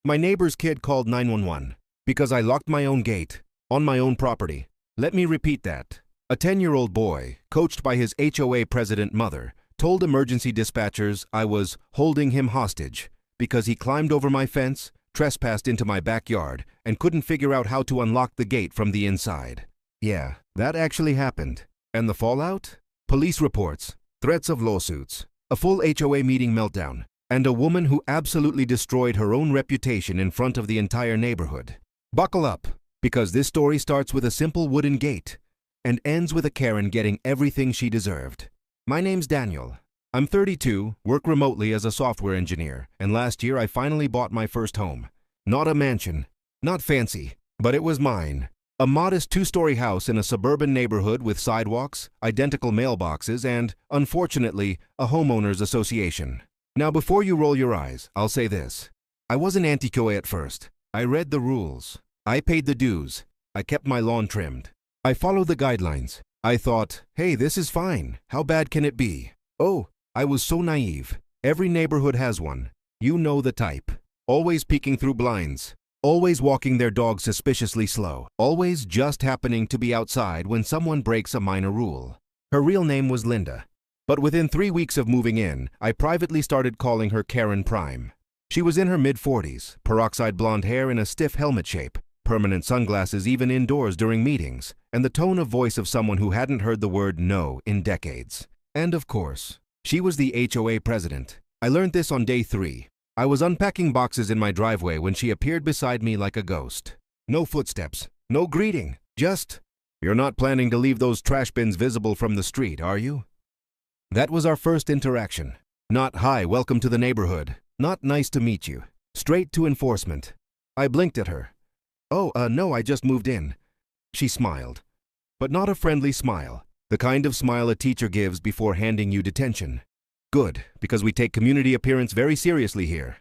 My neighbor's kid called 911 because I locked my own gate on my own property. Let me repeat that. A 10-year-old boy, coached by his HOA president mother, told emergency dispatchers I was holding him hostage because he climbed over my fence, trespassed into my backyard, and couldn't figure out how to unlock the gate from the inside. Yeah, that actually happened. And the fallout? Police reports, threats of lawsuits, a full HOA meeting meltdown, and a woman who absolutely destroyed her own reputation in front of the entire neighborhood. Buckle up, because this story starts with a simple wooden gate and ends with a Karen getting everything she deserved. My name's Daniel. I'm 32, work remotely as a software engineer, and last year I finally bought my first home. Not a mansion, not fancy, but it was mine. A modest 2-story house in a suburban neighborhood with sidewalks, identical mailboxes, and, unfortunately, a homeowners association. Now before you roll your eyes, I'll say this. I wasn't anti-HOA at first. I read the rules. I paid the dues. I kept my lawn trimmed. I followed the guidelines. I thought, hey, this is fine. How bad can it be? Oh, I was so naive. Every neighborhood has one. You know the type. Always peeking through blinds. Always walking their dog suspiciously slow. Always just happening to be outside when someone breaks a minor rule. Her real name was Linda. But within 3 weeks of moving in, I privately started calling her Karen Prime. She was in her mid-40s, peroxide blonde hair in a stiff helmet shape, permanent sunglasses even indoors during meetings, and the tone of voice of someone who hadn't heard the word no in decades. And of course, she was the HOA president. I learned this on day 3. I was unpacking boxes in my driveway when she appeared beside me like a ghost. No footsteps, no greeting, just, "You're not planning to leave those trash bins visible from the street, are you?" That was our first interaction. Not, "Hi, welcome to the neighborhood." Not, "Nice to meet you." Straight to enforcement. I blinked at her. "Oh, no, I just moved in." She smiled. But not a friendly smile. The kind of smile a teacher gives before handing you detention. Good, because we take community appearance very seriously here.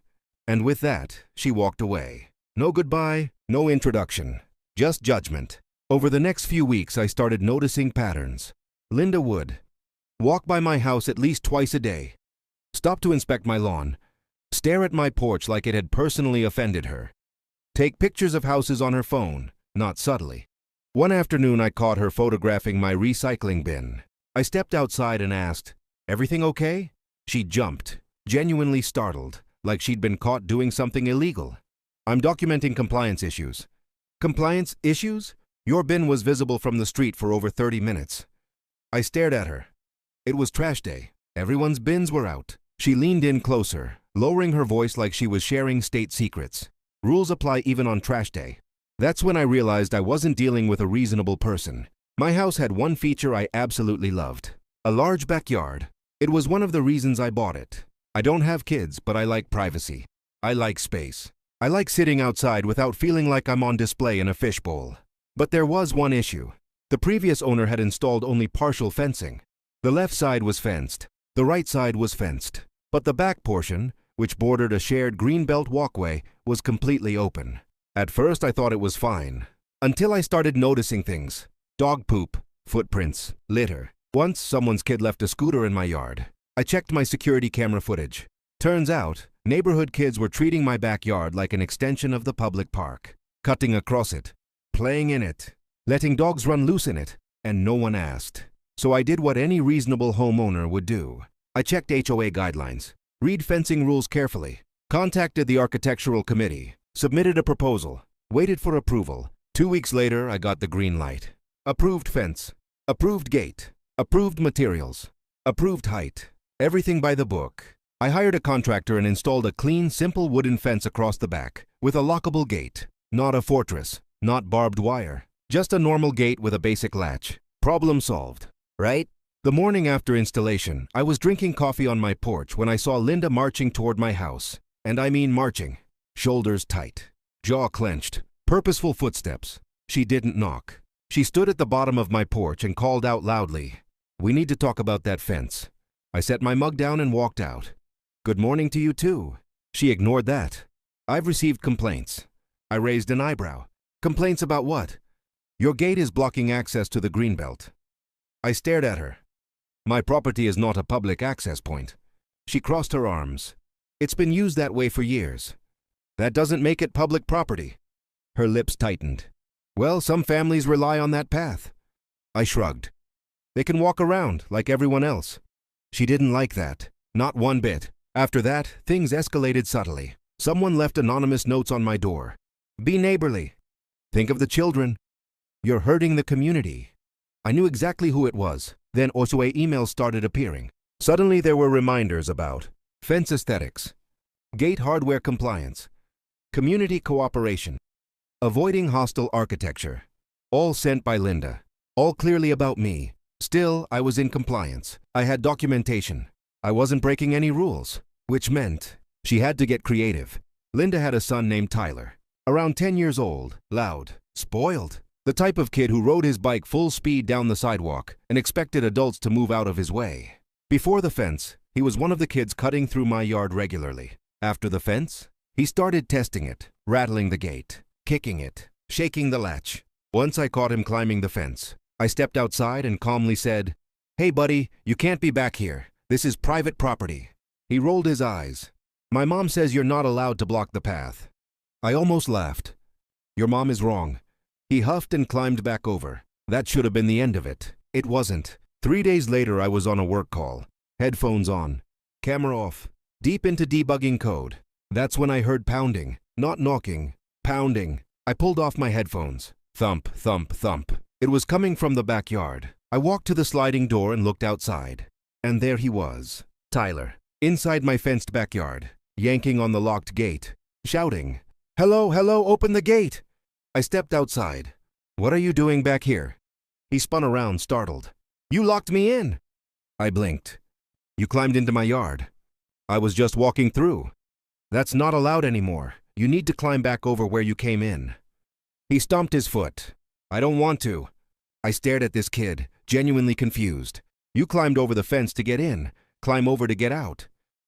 And with that, she walked away. No goodbye, no introduction. Just judgment. Over the next few weeks, I started noticing patterns. Linda would walk by my house at least twice a day, stop to inspect my lawn, stare at my porch like it had personally offended her, take pictures of houses on her phone, not subtly. One afternoon, I caught her photographing my recycling bin. I stepped outside and asked, "Everything okay?" She jumped, genuinely startled, like she'd been caught doing something illegal. "I'm documenting compliance issues." "Compliance issues? Your bin was visible from the street for over 30 minutes. I stared at her. It was trash day. Everyone's bins were out. She leaned in closer, lowering her voice like she was sharing state secrets. "Rules apply even on trash day." That's when I realized I wasn't dealing with a reasonable person. My house had one feature I absolutely loved: a large backyard. It was one of the reasons I bought it. I don't have kids, but I like privacy. I like space. I like sitting outside without feeling like I'm on display in a fishbowl. But there was one issue. The previous owner had installed only partial fencing. The left side was fenced. The right side was fenced. But the back portion, which bordered a shared greenbelt walkway, was completely open. At first, I thought it was fine, until I started noticing things. Dog poop, footprints, litter. Once, someone's kid left a scooter in my yard. I checked my security camera footage. Turns out, neighborhood kids were treating my backyard like an extension of the public park, cutting across it, playing in it, letting dogs run loose in it, and no one asked. So I did what any reasonable homeowner would do. I checked HOA guidelines, read fencing rules carefully, contacted the architectural committee, submitted a proposal, waited for approval. 2 weeks later, I got the green light. Approved fence, approved gate, approved materials, approved height. Everything by the book. I hired a contractor and installed a clean, simple wooden fence across the back, with a lockable gate. Not a fortress, not barbed wire. Just a normal gate with a basic latch. Problem solved, right? The morning after installation, I was drinking coffee on my porch when I saw Linda marching toward my house. And I mean marching. Shoulders tight, jaw clenched, purposeful footsteps. She didn't knock. She stood at the bottom of my porch and called out loudly, "We need to talk about that fence." I set my mug down and walked out. "Good morning to you too." She ignored that. "I've received complaints." I raised an eyebrow. "Complaints about what?" "Your gate is blocking access to the greenbelt." I stared at her. "My property is not a public access point." She crossed her arms. "It's been used that way for years." That doesn't make it public property. Her lips tightened. Well, some families rely on that path. I shrugged. They can walk around like everyone else. She didn't like that. Not one bit. After that, things escalated subtly. Someone left anonymous notes on my door. Be neighborly. Think of the children. You're hurting the community. I knew exactly who it was. Then HOA emails started appearing. Suddenly there were reminders about fence aesthetics, gate hardware compliance, community cooperation, avoiding hostile architecture. All sent by Linda. All clearly about me. Still, I was in compliance. I had documentation. I wasn't breaking any rules, which meant she had to get creative. Linda had a son named Tyler, around 10 years old, loud, spoiled. The type of kid who rode his bike full speed down the sidewalk and expected adults to move out of his way. Before the fence, he was one of the kids cutting through my yard regularly. After the fence, he started testing it, rattling the gate, kicking it, shaking the latch. Once I caught him climbing the fence. I stepped outside and calmly said, "Hey buddy, you can't be back here. This is private property." He rolled his eyes. "My mom says you're not allowed to block the path." I almost laughed. "Your mom is wrong." He huffed and climbed back over. That should have been the end of it. It wasn't. 3 days later, I was on a work call. Headphones on. Camera off. Deep into debugging code. That's when I heard pounding. Not knocking. Pounding. I pulled off my headphones. Thump, thump, thump. It was coming from the backyard. I walked to the sliding door and looked outside. And there he was. Tyler. Inside my fenced backyard. Yanking on the locked gate. Shouting, "Hello, hello, open the gate!" I stepped outside. "What are you doing back here?" He spun around, startled. "You locked me in!" I blinked. "You climbed into my yard." "I was just walking through." "That's not allowed anymore. You need to climb back over where you came in." He stomped his foot. "I don't want to." I stared at this kid, genuinely confused. "You climbed over the fence to get in. Climb over to get out."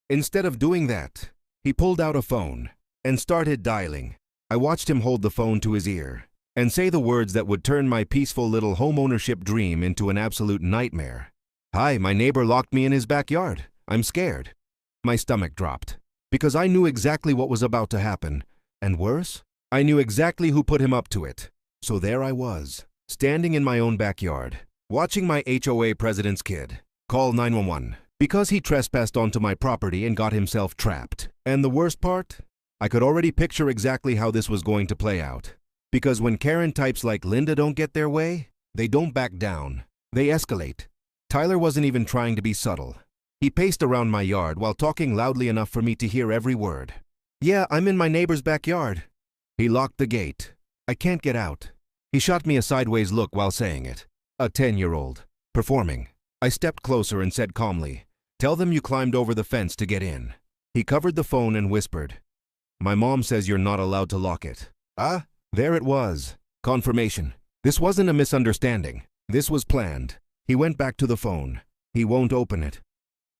Instead of doing that, he pulled out a phone and started dialing. I watched him hold the phone to his ear and say the words that would turn my peaceful little homeownership dream into an absolute nightmare. "Hi, my neighbor locked me in his backyard. I'm scared." My stomach dropped because I knew exactly what was about to happen. And worse, I knew exactly who put him up to it. So there I was, standing in my own backyard, watching my HOA president's kid call 911 because he trespassed onto my property and got himself trapped. And the worst part? I could already picture exactly how this was going to play out. Because when Karen types like Linda don't get their way, they don't back down. They escalate. Tyler wasn't even trying to be subtle. He paced around my yard while talking loudly enough for me to hear every word. "Yeah, I'm in my neighbor's backyard." He locked the gate. "I can't get out." He shot me a sideways look while saying it. A 10-year-old. Performing. I stepped closer and said calmly, "Tell them you climbed over the fence to get in." He covered the phone and whispered, "My mom says you're not allowed to lock it." There it was. Confirmation. This wasn't a misunderstanding. This was planned. He went back to the phone. He won't open it.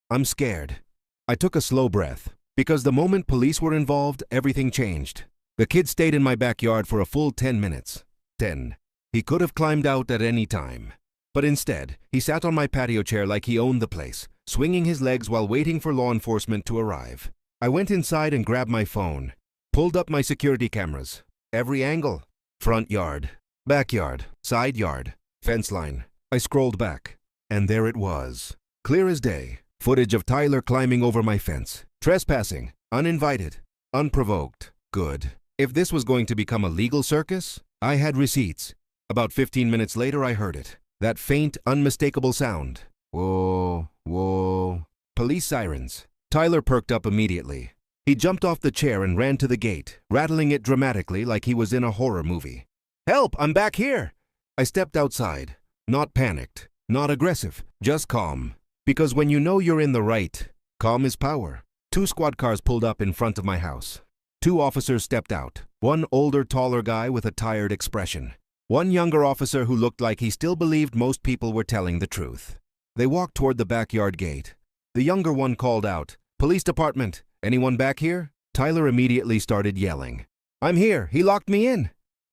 I'm scared. I took a slow breath, because the moment police were involved, everything changed. The kid stayed in my backyard for a full 10 minutes. 10. He could have climbed out at any time. But instead, he sat on my patio chair like he owned the place, swinging his legs while waiting for law enforcement to arrive. I went inside and grabbed my phone, pulled up my security cameras. Every angle. Front yard, backyard, side yard, fence line. I scrolled back, and there it was. Clear as day. Footage of Tyler climbing over my fence. Trespassing. Uninvited. Unprovoked. Good. If this was going to become a legal circus, I had receipts. About 15 minutes later, I heard it. That faint, unmistakable sound. Whoa, whoa. Police sirens. Tyler perked up immediately. He jumped off the chair and ran to the gate, rattling it dramatically like he was in a horror movie. "Help! I'm back here!" I stepped outside. Not panicked, not aggressive, just calm. Because when you know you're in the right, calm is power. 2 squad cars pulled up in front of my house. 2 officers stepped out. One older, taller guy with a tired expression. One younger officer who looked like he still believed most people were telling the truth. They walked toward the backyard gate. The younger one called out, "Police department, anyone back here?" Tyler immediately started yelling. "I'm here, he locked me in."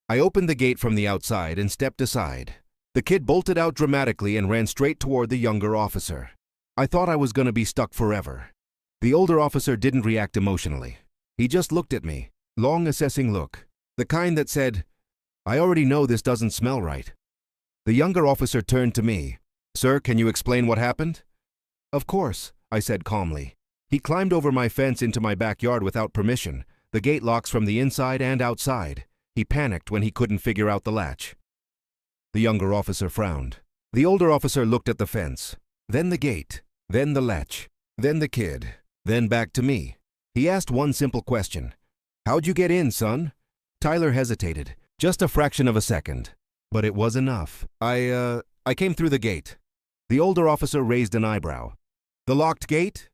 I opened the gate from the outside and stepped aside. The kid bolted out dramatically and ran straight toward the younger officer. I thought I was going to be stuck forever. The older officer didn't react emotionally. He just looked at me. long assessing look, the kind that said, "I already know this doesn't smell right." The younger officer turned to me. "Sir, can you explain what happened?" "Of course," I said calmly. "He climbed over my fence into my backyard without permission. The gate locks from the inside and outside. He panicked when he couldn't figure out the latch." The younger officer frowned. The older officer looked at the fence, then the gate, then the latch, then the kid, then back to me. He asked one simple question. "How'd you get in, son?" Tyler hesitated, just a fraction of a second. But it was enough. I came through the gate." The older officer raised an eyebrow. "The locked gate?"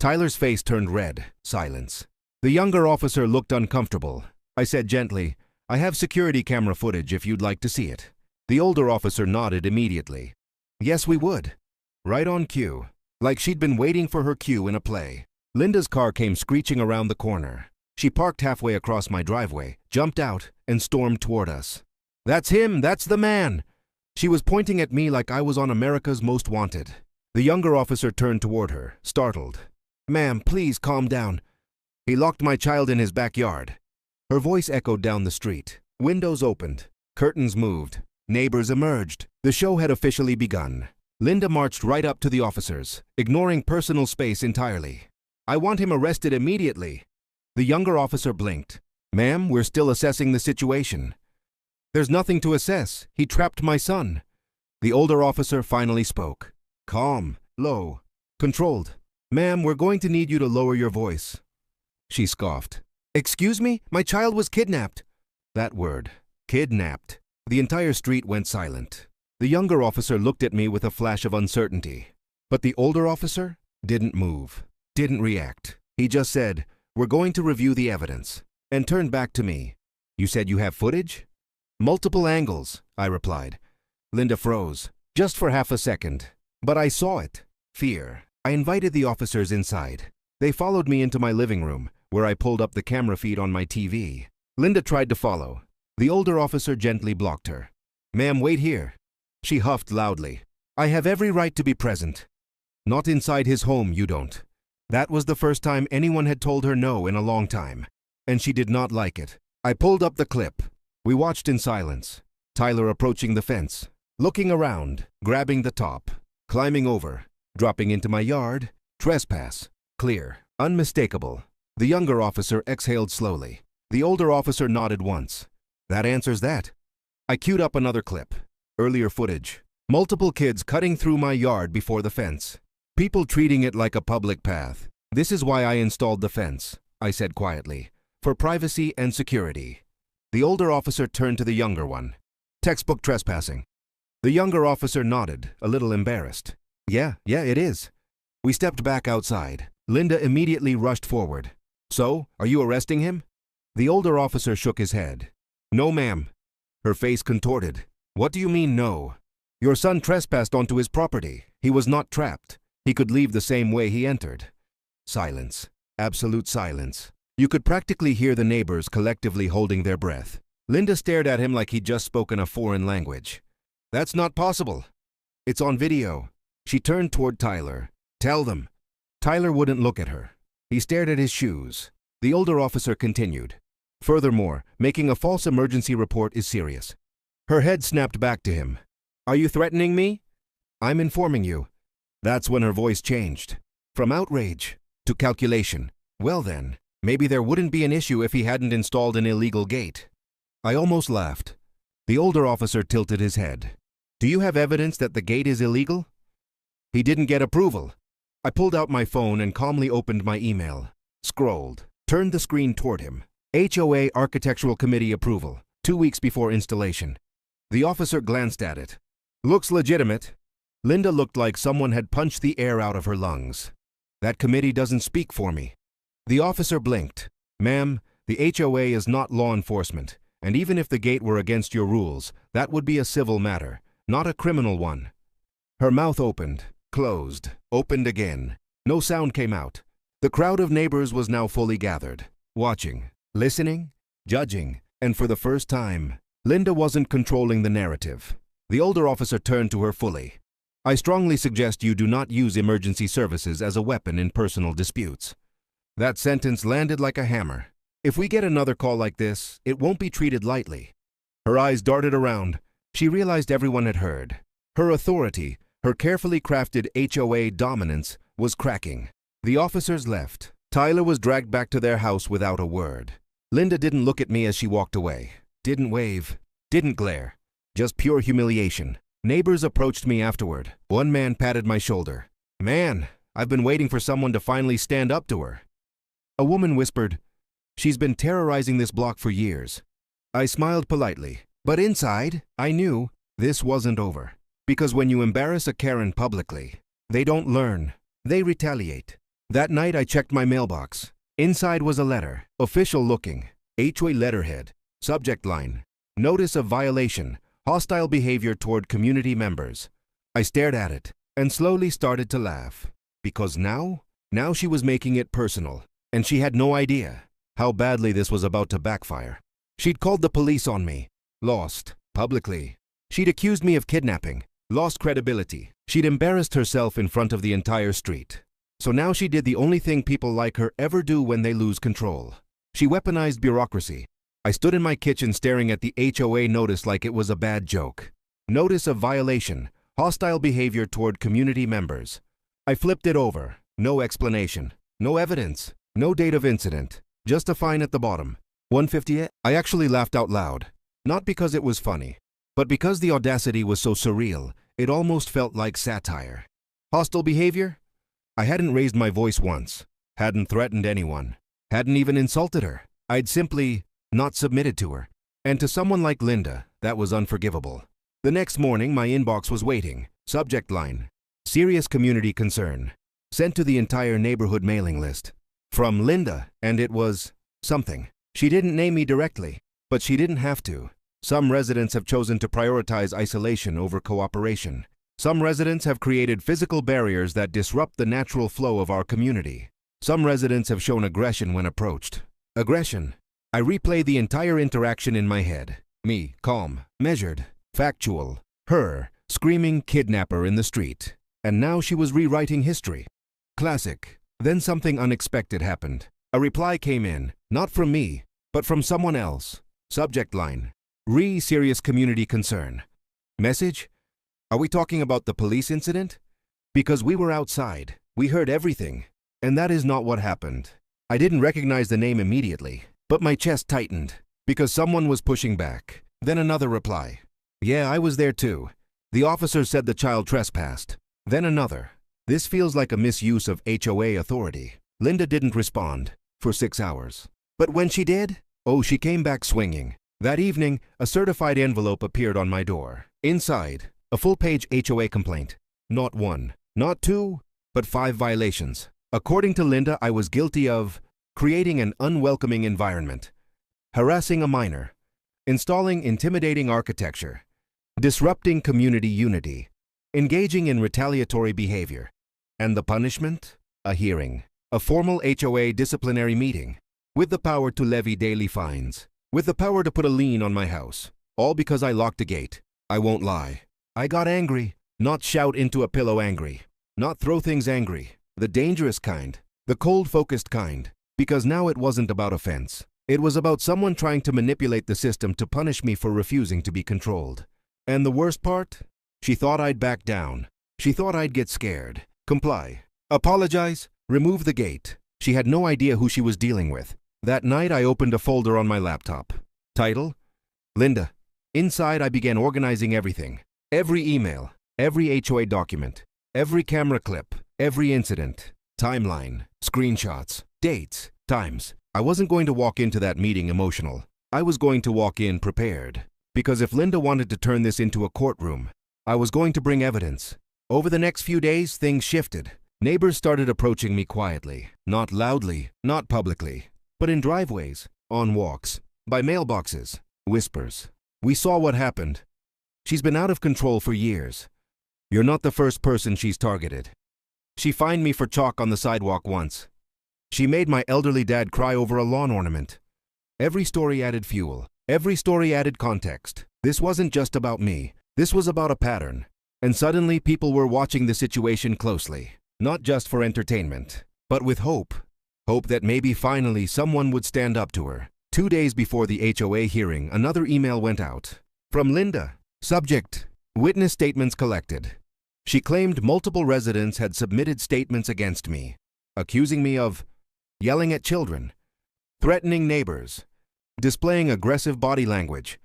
Tyler's face turned red. Silence. The younger officer looked uncomfortable. I said gently, "I have security camera footage if you'd like to see it." The older officer nodded immediately. "Yes, we would." Right on cue. Like she'd been waiting for her cue in a play. Linda's car came screeching around the corner. She parked halfway across my driveway, jumped out, and stormed toward us. "That's him! That's the man!" She was pointing at me like I was on America's Most Wanted. The younger officer turned toward her, startled. "Ma'am, please calm down. He locked my child in his backyard." Her voice echoed down the street. Windows opened. Curtains moved. Neighbors emerged. The show had officially begun. Linda marched right up to the officers, ignoring personal space entirely. "I want him arrested immediately." The younger officer blinked. "Ma'am, we're still assessing the situation." "There's nothing to assess. He trapped my son." The older officer finally spoke. Calm, low, controlled. "Ma'am, we're going to need you to lower your voice." She scoffed. "Excuse me? My child was kidnapped." That word, kidnapped. The entire street went silent. The younger officer looked at me with a flash of uncertainty. But the older officer didn't move, didn't react. He just said, "We're going to review the evidence," and turned back to me. "You said you have footage?" "Multiple angles," I replied. Linda froze, just for half a second. But I saw it. Fear. I invited the officers inside. They followed me into my living room, where I pulled up the camera feed on my TV. Linda tried to follow. The older officer gently blocked her. "Ma'am, wait here." She huffed loudly. "I have every right to be present." "Not inside his home, you don't." That was the first time anyone had told her no in a long time, and she did not like it. I pulled up the clip. We watched in silence. Tyler approaching the fence, looking around, grabbing the top, climbing over, dropping into my yard. Trespass. Clear. Unmistakable. The younger officer exhaled slowly. The older officer nodded once. "That answers that." I queued up another clip. Earlier footage. Multiple kids cutting through my yard before the fence. People treating it like a public path. "This is why I installed the fence," I said quietly. "For privacy and security." The older officer turned to the younger one. "Textbook trespassing." The younger officer nodded, a little embarrassed. Yeah, it is." We stepped back outside. Linda immediately rushed forward. "So, are you arresting him?" The older officer shook his head. "No, ma'am." Her face contorted. "What do you mean, no?" "Your son trespassed onto his property. He was not trapped. He could leave the same way he entered." Silence. Absolute silence. You could practically hear the neighbors collectively holding their breath. Linda stared at him like he'd just spoken a foreign language. "That's not possible." "It's on video." She turned toward Tyler. "Tell them." Tyler wouldn't look at her. He stared at his shoes. The older officer continued. "Furthermore, making a false emergency report is serious." Her head snapped back to him. "Are you threatening me?" "I'm informing you." That's when her voice changed. From outrage to calculation. Well then, maybe there wouldn't be an issue if he hadn't installed an illegal gate. I almost laughed. The older officer tilted his head. "Do you have evidence that the gate is illegal?" "He didn't get approval." I pulled out my phone and calmly opened my email. Scrolled. Turned the screen toward him. HOA Architectural Committee approval, 2 weeks before installation. The officer glanced at it. "Looks legitimate." Linda looked like someone had punched the air out of her lungs. "That committee doesn't speak for me." The officer blinked. "Ma'am, the HOA is not law enforcement, and even if the gate were against your rules, that would be a civil matter, not a criminal one." Her mouth opened, closed, opened again. No sound came out. The crowd of neighbors was now fully gathered, watching, listening, judging, and for the first time, Linda wasn't controlling the narrative. The older officer turned to her fully. "I strongly suggest you do not use emergency services as a weapon in personal disputes." That sentence landed like a hammer. If we get another call like this, it won't be treated lightly." Her eyes darted around. She realized everyone had heard. Her authority, her carefully crafted HOA dominance, was cracking. The officers left. Tyler was dragged back to their house without a word. Linda didn't look at me as she walked away. Didn't wave. Didn't glare. Just pure humiliation. Neighbors approached me afterward. One man patted my shoulder. "Man, I've been waiting for someone to finally stand up to her." A woman whispered, "She's been terrorizing this block for years." I smiled politely, but inside, I knew this wasn't over. Because when you embarrass a Karen publicly, they don't learn, they retaliate. That night I checked my mailbox. Inside was a letter, official looking, HOA letterhead, subject line, "Notice of violation, hostile behavior toward community members." I stared at it and slowly started to laugh. Because now she was making it personal, and she had no idea how badly this was about to backfire. She'd called the police on me, lost, publicly. She'd accused me of kidnapping, lost credibility. She'd embarrassed herself in front of the entire street. So now she did the only thing people like her ever do when they lose control. She weaponized bureaucracy. I stood in my kitchen staring at the HOA notice like it was a bad joke. Notice of violation, hostile behavior toward community members. I flipped it over. No explanation, no evidence, no date of incident, just a fine at the bottom. 150. I actually laughed out loud. Not because it was funny, but because the audacity was so surreal, it almost felt like satire. Hostile behavior? I hadn't raised my voice once, hadn't threatened anyone, hadn't even insulted her. I'd simply not submitted to her. And to someone like Linda, that was unforgivable. The next morning, my inbox was waiting. Subject line, "Serious community concern." Sent to the entire neighborhood mailing list. From Linda, and it was something. She didn't name me directly, but she didn't have to. Some residents have chosen to prioritize isolation over cooperation. Some residents have created physical barriers that disrupt the natural flow of our community. Some residents have shown aggression when approached. Aggression. I replay the entire interaction in my head. Me, calm, measured, factual. Her, screaming kidnapper in the street. And now she was rewriting history. Classic. Then something unexpected happened. A reply came in, not from me, but from someone else. Subject line, "Serious community concern." Message? Are we talking about the police incident? Because we were outside. We heard everything. And that is not what happened. I didn't recognize the name immediately, but my chest tightened because someone was pushing back. Then another reply. "Yeah, I was there too. The officer said the child trespassed." Then another. "This feels like a misuse of HOA authority." Linda didn't respond for 6 hours. But when she did, she came back swinging. That evening, a certified envelope appeared on my door. Inside, a full-page HOA complaint. Not one, not two, but 5 violations. According to Linda, I was guilty of creating an unwelcoming environment, harassing a minor, installing intimidating architecture, disrupting community unity, engaging in retaliatory behavior. And the punishment? A hearing. A formal HOA disciplinary meeting. With the power to levy daily fines. With the power to put a lien on my house. All because I locked a gate. I won't lie. I got angry. Not shout into a pillow angry. Not throw things angry. The dangerous kind. The cold focused kind. Because now it wasn't about offense. It was about someone trying to manipulate the system to punish me for refusing to be controlled. And the worst part? She thought I'd back down. She thought I'd get scared. Comply. Apologize. Remove the gate. She had no idea who she was dealing with. That night I opened a folder on my laptop. Title? Linda. Inside I began organizing everything. Every email. Every HOA document. Every camera clip. Every incident. Timeline. Screenshots. Dates. Times. I wasn't going to walk into that meeting emotional. I was going to walk in prepared. Because if Linda wanted to turn this into a courtroom, I was going to bring evidence. Over the next few days, things shifted. Neighbors started approaching me quietly. Not loudly, not publicly, but in driveways, on walks, by mailboxes, whispers. "We saw what happened. She's been out of control for years. You're not the first person she's targeted. She fined me for chalk on the sidewalk once. She made my elderly dad cry over a lawn ornament." Every story added fuel. Every story added context. This wasn't just about me. This was about a pattern. And suddenly people were watching the situation closely. Not just for entertainment, but with hope. Hope that maybe finally someone would stand up to her. 2 days before the HOA hearing, another email went out. From Linda. Subject: witness statements collected. She claimed multiple residents had submitted statements against me, accusing me of yelling at children, threatening neighbors, displaying aggressive body language,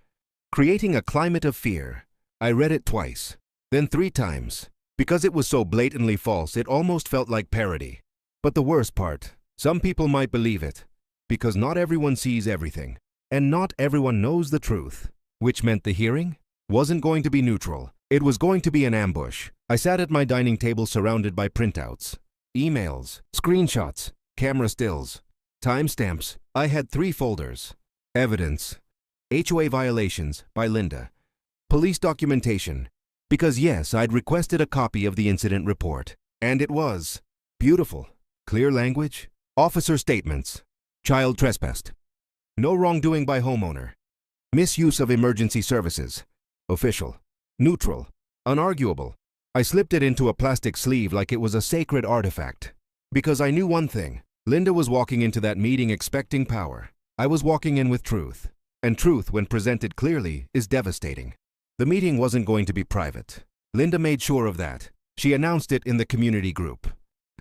creating a climate of fear. I read it twice, then 3 times. Because it was so blatantly false, it almost felt like parody. But the worst part, some people might believe it, because not everyone sees everything, and not everyone knows the truth, which meant the hearing wasn't going to be neutral. It was going to be an ambush. I sat at my dining table surrounded by printouts, emails, screenshots, camera stills, timestamps. I had 3 folders. Evidence, HOA violations by Linda, police documentation, because yes, I'd requested a copy of the incident report, and it was beautiful, clear language, officer statements, child trespassed, no wrongdoing by homeowner, misuse of emergency services, official, neutral, unarguable. I slipped it into a plastic sleeve like it was a sacred artifact, because I knew one thing: Linda was walking into that meeting expecting power. I was walking in with truth, and truth, when presented clearly, is devastating. The meeting wasn't going to be private. Linda made sure of that. She announced it in the community group.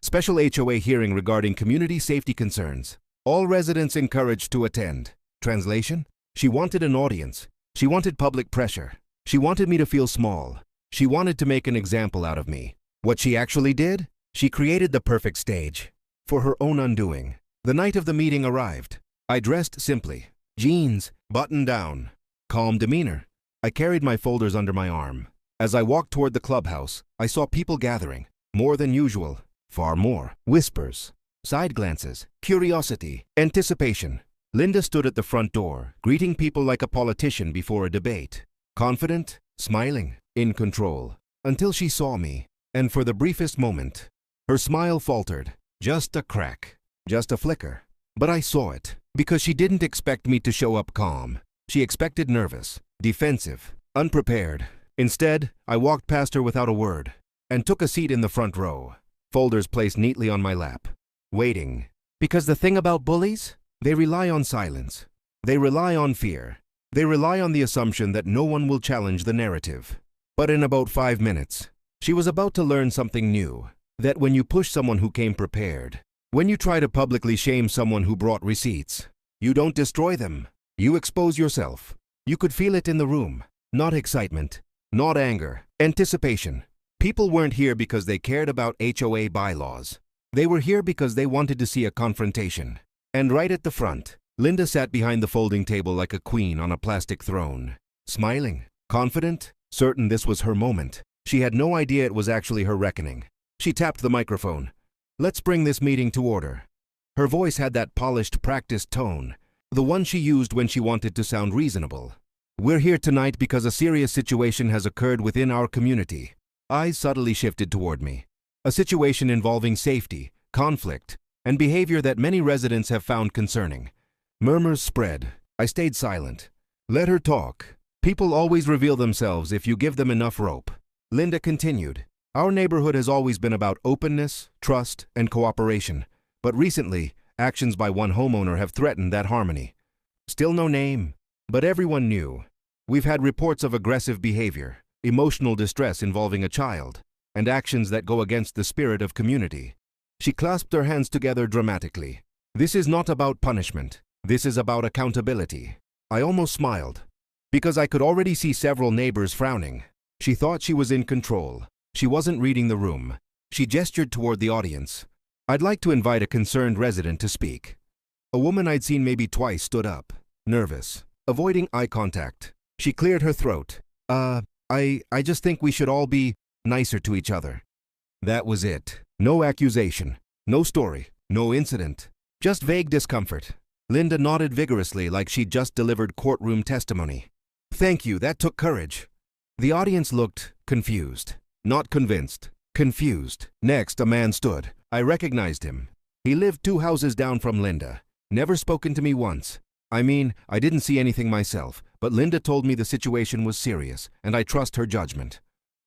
Special HOA hearing regarding community safety concerns. All residents encouraged to attend. Translation? She wanted an audience. She wanted public pressure. She wanted me to feel small. She wanted to make an example out of me. What she actually did? She created the perfect stage for her own undoing. The night of the meeting arrived. I dressed simply. Jeans, button down, calm demeanor. I carried my folders under my arm. As I walked toward the clubhouse, I saw people gathering. More than usual. Far more. Whispers, side glances, curiosity, anticipation. Linda stood at the front door, greeting people like a politician before a debate. Confident, smiling, in control. Until she saw me, and for the briefest moment, her smile faltered. Just a crack. Just a flicker. But I saw it, because she didn't expect me to show up calm. She expected nervous, defensive, unprepared. Instead, I walked past her without a word, and took a seat in the front row, folders placed neatly on my lap, waiting. Because the thing about bullies? They rely on silence. They rely on fear. They rely on the assumption that no one will challenge the narrative. But in about 5 minutes, she was about to learn something new. That when you push someone who came prepared, when you try to publicly shame someone who brought receipts, you don't destroy them. You expose yourself. You could feel it in the room. Not excitement, not anger, anticipation. People weren't here because they cared about HOA bylaws. They were here because they wanted to see a confrontation. And right at the front, Linda sat behind the folding table like a queen on a plastic throne, smiling, confident, certain this was her moment. She had no idea it was actually her reckoning. She tapped the microphone. Let's bring this meeting to order. Her voice had that polished, practiced tone, the one she used when she wanted to sound reasonable. We're here tonight because a serious situation has occurred within our community. Eyes subtly shifted toward me. A situation involving safety, conflict, and behavior that many residents have found concerning. Murmurs spread. I stayed silent. Let her talk. People always reveal themselves if you give them enough rope. Linda continued. Our neighborhood has always been about openness, trust, and cooperation. But recently, actions by one homeowner have threatened that harmony. Still no name, but everyone knew. We've had reports of aggressive behavior, emotional distress involving a child, and actions that go against the spirit of community. She clasped her hands together dramatically. This is not about punishment. This is about accountability. I almost smiled, because I could already see several neighbors frowning. She thought she was in control. She wasn't reading the room. She gestured toward the audience. I'd like to invite a concerned resident to speak. A woman I'd seen maybe twice stood up, nervous, avoiding eye contact. She cleared her throat. I just think we should all be nicer to each other. That was it. No accusation, no story, no incident, just vague discomfort. Linda nodded vigorously like she'd just delivered courtroom testimony. Thank you, that took courage. The audience looked confused. Not convinced, confused. Next, a man stood. I recognized him. He lived 2 houses down from Linda. Never spoken to me once. I mean, I didn't see anything myself, but Linda told me the situation was serious, and I trust her judgment.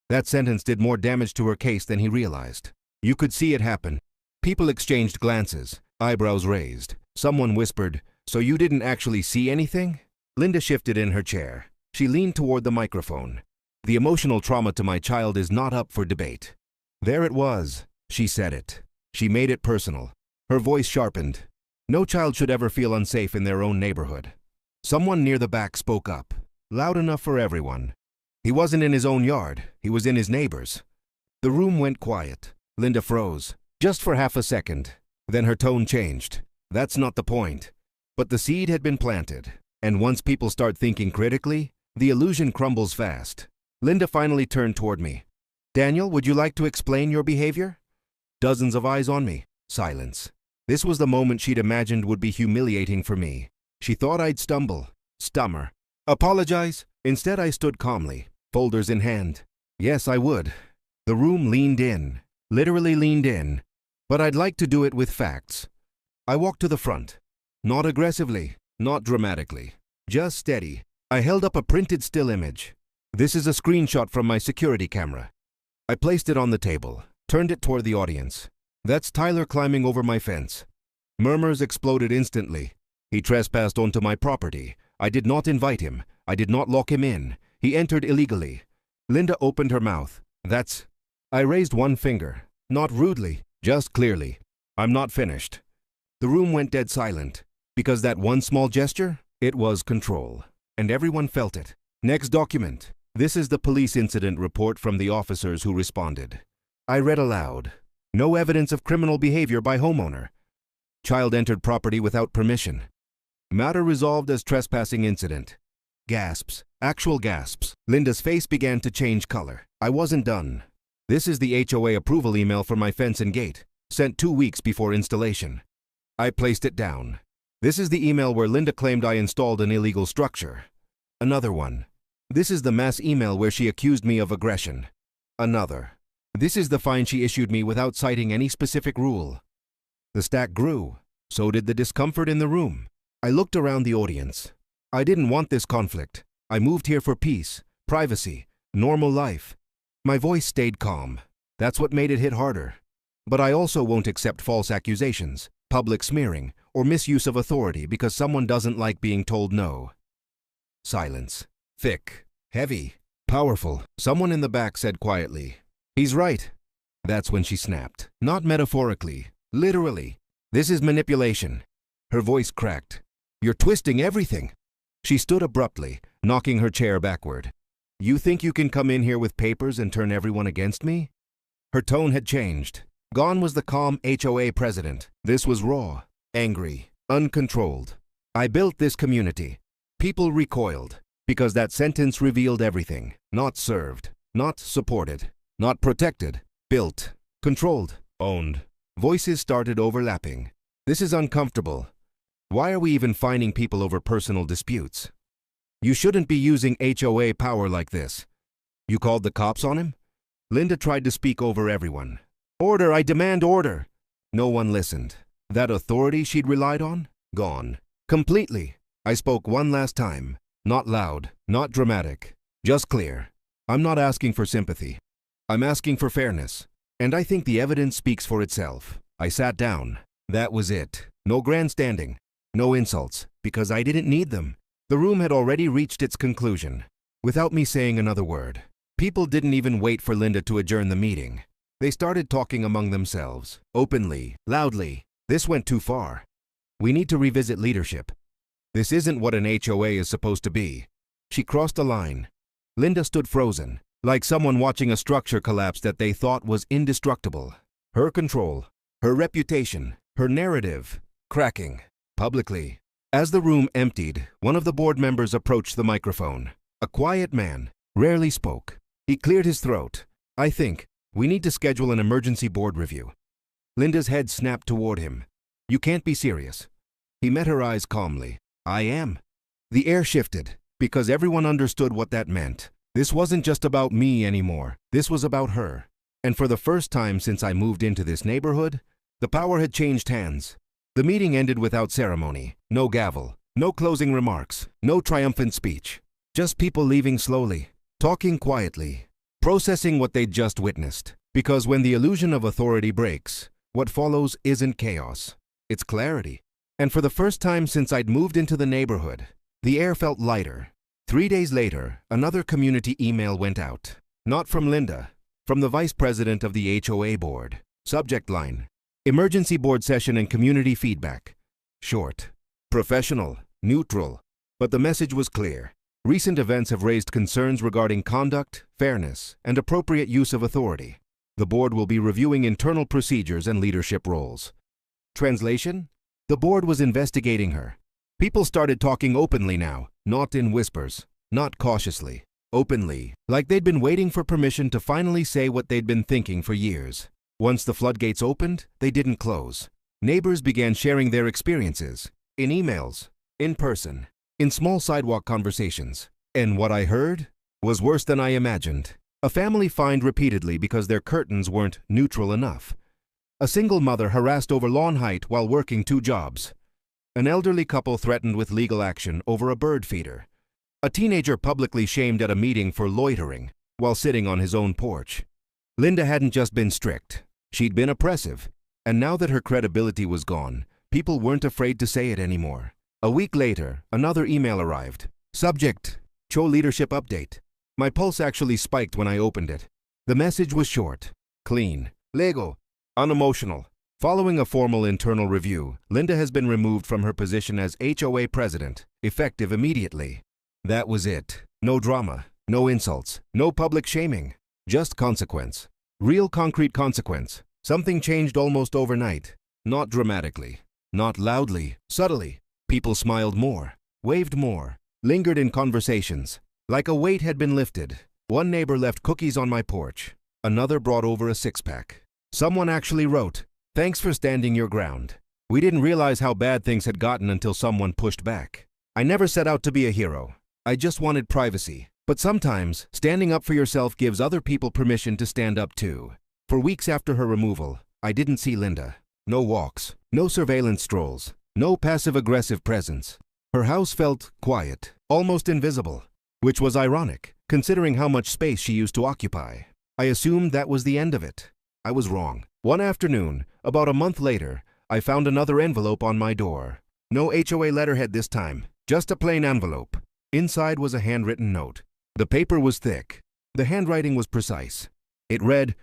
That sentence did more damage to her case than he realized. You could see it happen. People exchanged glances. Eyebrows raised. Someone whispered, "So you didn't actually see anything?" Linda shifted in her chair. She leaned toward the microphone. "The emotional trauma to my child is not up for debate." There it was. She said it. She made it personal. Her voice sharpened. No child should ever feel unsafe in their own neighborhood. Someone near the back spoke up, loud enough for everyone. He wasn't in his own yard. He was in his neighbor's. The room went quiet. Linda froze, just for half a second. Then her tone changed. That's not the point. But the seed had been planted. And once people start thinking critically, the illusion crumbles fast. Linda finally turned toward me. "Daniel, would you like to explain your behavior?" Dozens of eyes on me. Silence. This was the moment she'd imagined would be humiliating for me. She thought I'd stumble, stammer, apologize. Instead, I stood calmly, folders in hand. Yes, I would. The room leaned in, literally leaned in, but I'd like to do it with facts. I walked to the front. Not aggressively, not dramatically, just steady. I held up a printed still image. This is a screenshot from my security camera. I placed it on the table, turned it toward the audience. That's Tyler climbing over my fence. Murmurs exploded instantly. He trespassed onto my property. I did not invite him. I did not lock him in. He entered illegally. Linda opened her mouth. That's... I raised one finger. Not rudely, just clearly. I'm not finished. The room went dead silent. Because that one small gesture, it was control. And everyone felt it. Next document. This is the police incident report from the officers who responded. I read aloud. No evidence of criminal behavior by homeowner. Child entered property without permission. Matter resolved as trespassing incident. Gasps. Actual gasps. Linda's face began to change color. I wasn't done. This is the HOA approval email for my fence and gate, sent 2 weeks before installation. I placed it down. This is the email where Linda claimed I installed an illegal structure. Another one. This is the mass email where she accused me of aggression. Another. This is the fine she issued me without citing any specific rule. The stack grew. So did the discomfort in the room. I looked around the audience. I didn't want this conflict. I moved here for peace, privacy, normal life. My voice stayed calm. That's what made it hit harder. But I also won't accept false accusations, public smearing, or misuse of authority because someone doesn't like being told no. Silence. Thick, heavy, powerful. Someone in the back said quietly, "He's right." That's when she snapped. Not metaphorically, literally. This is manipulation. Her voice cracked. "You're twisting everything." She stood abruptly, knocking her chair backward. "You think you can come in here with papers and turn everyone against me?" Her tone had changed. Gone was the calm HOA president. This was raw, angry, uncontrolled. I built this community. People recoiled, because that sentence revealed everything. Not served, not supported, not protected, built, controlled, owned. Voices started overlapping. This is uncomfortable. Why are we even fining people over personal disputes? You shouldn't be using HOA power like this. You called the cops on him? Linda tried to speak over everyone. "Order, I demand order." No one listened. That authority she'd relied on? Gone. Completely. I spoke one last time. Not loud, not dramatic. Just clear. I'm not asking for sympathy. I'm asking for fairness. And I think the evidence speaks for itself. I sat down. That was it. No grandstanding. No insults, because I didn't need them. The room had already reached its conclusion. Without me saying another word. People didn't even wait for Linda to adjourn the meeting. They started talking among themselves, openly, loudly. This went too far. We need to revisit leadership. This isn't what an HOA is supposed to be. She crossed a line. Linda stood frozen, like someone watching a structure collapse that they thought was indestructible. Her control, her reputation, her narrative, cracking, publicly. As the room emptied, one of the board members approached the microphone. A quiet man, rarely spoke. He cleared his throat. "I think we need to schedule an emergency board review." Linda's head snapped toward him. "You can't be serious." He met her eyes calmly. "I am." The air shifted, because everyone understood what that meant. This wasn't just about me anymore. This was about her. And for the first time since I moved into this neighborhood, the power had changed hands. The meeting ended without ceremony. No gavel, no closing remarks, no triumphant speech. Just people leaving slowly, talking quietly, processing what they'd just witnessed. Because when the illusion of authority breaks, what follows isn't chaos. it's clarity. And for the first time since I'd moved into the neighborhood, the air felt lighter. 3 days later, another community email went out. Not from Linda, from the vice president of the HOA board. Subject line: Emergency board session and community feedback. Short, professional, neutral. But the message was clear. Recent events have raised concerns regarding conduct, fairness, and appropriate use of authority. The board will be reviewing internal procedures and leadership roles. Translation: The board was investigating her. People started talking openly now, not in whispers, not cautiously, openly, like they'd been waiting for permission to finally say what they'd been thinking for years. Once the floodgates opened, they didn't close. Neighbors began sharing their experiences, in emails, in person, in small sidewalk conversations. And what I heard was worse than I imagined. A family fined repeatedly because their curtains weren't neutral enough. A single mother harassed over lawn height while working 2 jobs. An elderly couple threatened with legal action over a bird feeder. A teenager publicly shamed at a meeting for loitering while sitting on his own porch. Linda hadn't just been strict, she'd been oppressive. And now that her credibility was gone, people weren't afraid to say it anymore. A week later, another email arrived. Subject: HOA leadership update. My pulse actually spiked when I opened it. The message was short, clean, legal, unemotional. Following a formal internal review, Linda has been removed from her position as HOA president, effective immediately. That was it. No drama, no insults, no public shaming. Just consequence. Real concrete consequence. Something changed almost overnight. Not dramatically, not loudly, subtly. People smiled more, waved more, lingered in conversations. Like a weight had been lifted. One neighbor left cookies on my porch. Another brought over a 6-pack. Someone actually wrote, "Thanks for standing your ground. We didn't realize how bad things had gotten until someone pushed back." I never set out to be a hero. I just wanted privacy. But sometimes, standing up for yourself gives other people permission to stand up too. For weeks after her removal, I didn't see Linda. No walks, no surveillance strolls, no passive-aggressive presence. Her house felt quiet, almost invisible, which was ironic, considering how much space she used to occupy. I assumed that was the end of it. I was wrong. One afternoon, about a month later, I found another envelope on my door. No HOA letterhead this time, just a plain envelope. Inside was a handwritten note. The paper was thick. The handwriting was precise. It read,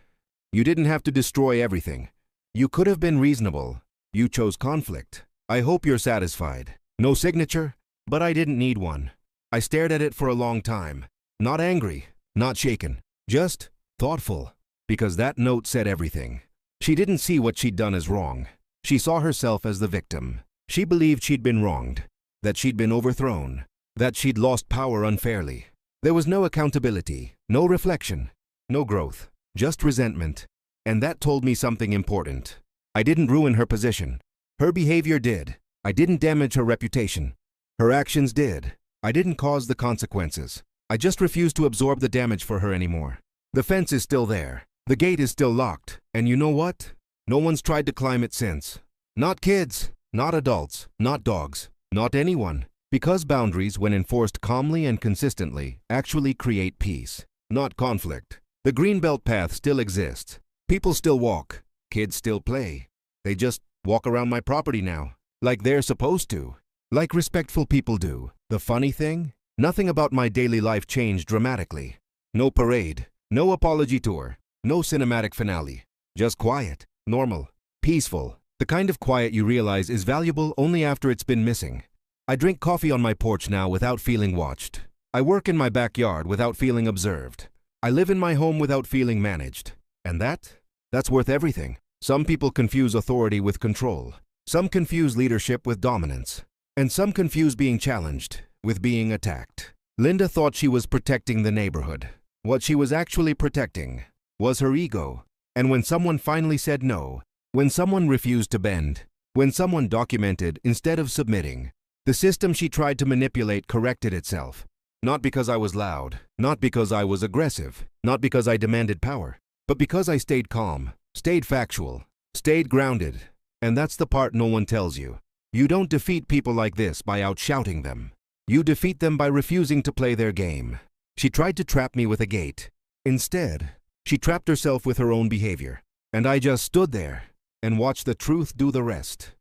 "You didn't have to destroy everything. You could have been reasonable. You chose conflict. I hope you're satisfied." No signature, but I didn't need one. I stared at it for a long time. Not angry, not shaken, just thoughtful. Because that note said everything. She didn't see what she'd done as wrong. She saw herself as the victim. She believed she'd been wronged, that she'd been overthrown, that she'd lost power unfairly. There was no accountability, no reflection, no growth, just resentment. And that told me something important. I didn't ruin her position. Her behavior did. I didn't damage her reputation. Her actions did. I didn't cause the consequences. I just refused to absorb the damage for her anymore. The fence is still there. The gate is still locked. And you know what? No one's tried to climb it since. Not kids, not adults, not dogs, not anyone. Because boundaries, when enforced calmly and consistently, actually create peace, not conflict. The greenbelt path still exists. People still walk. Kids still play. They just walk around my property now, like they're supposed to, like respectful people do. The funny thing? Nothing about my daily life changed dramatically. No parade, no apology tour, no cinematic finale. Just quiet, normal, peaceful. The kind of quiet you realize is valuable only after it's been missing. I drink coffee on my porch now without feeling watched. I work in my backyard without feeling observed. I live in my home without feeling managed. And that's worth everything. Some people confuse authority with control. Some confuse leadership with dominance. And some confuse being challenged with being attacked. Linda thought she was protecting the neighborhood. What she was actually protecting was her ego. And when someone finally said no, when someone refused to bend, when someone documented instead of submitting, the system she tried to manipulate corrected itself. Not because I was loud, not because I was aggressive, not because I demanded power, but because I stayed calm, stayed factual, stayed grounded. And that's the part no one tells you. You don't defeat people like this by outshouting them. You defeat them by refusing to play their game. She tried to trap me with a gate. Instead, she trapped herself with her own behavior. And I just stood there and watched the truth do the rest.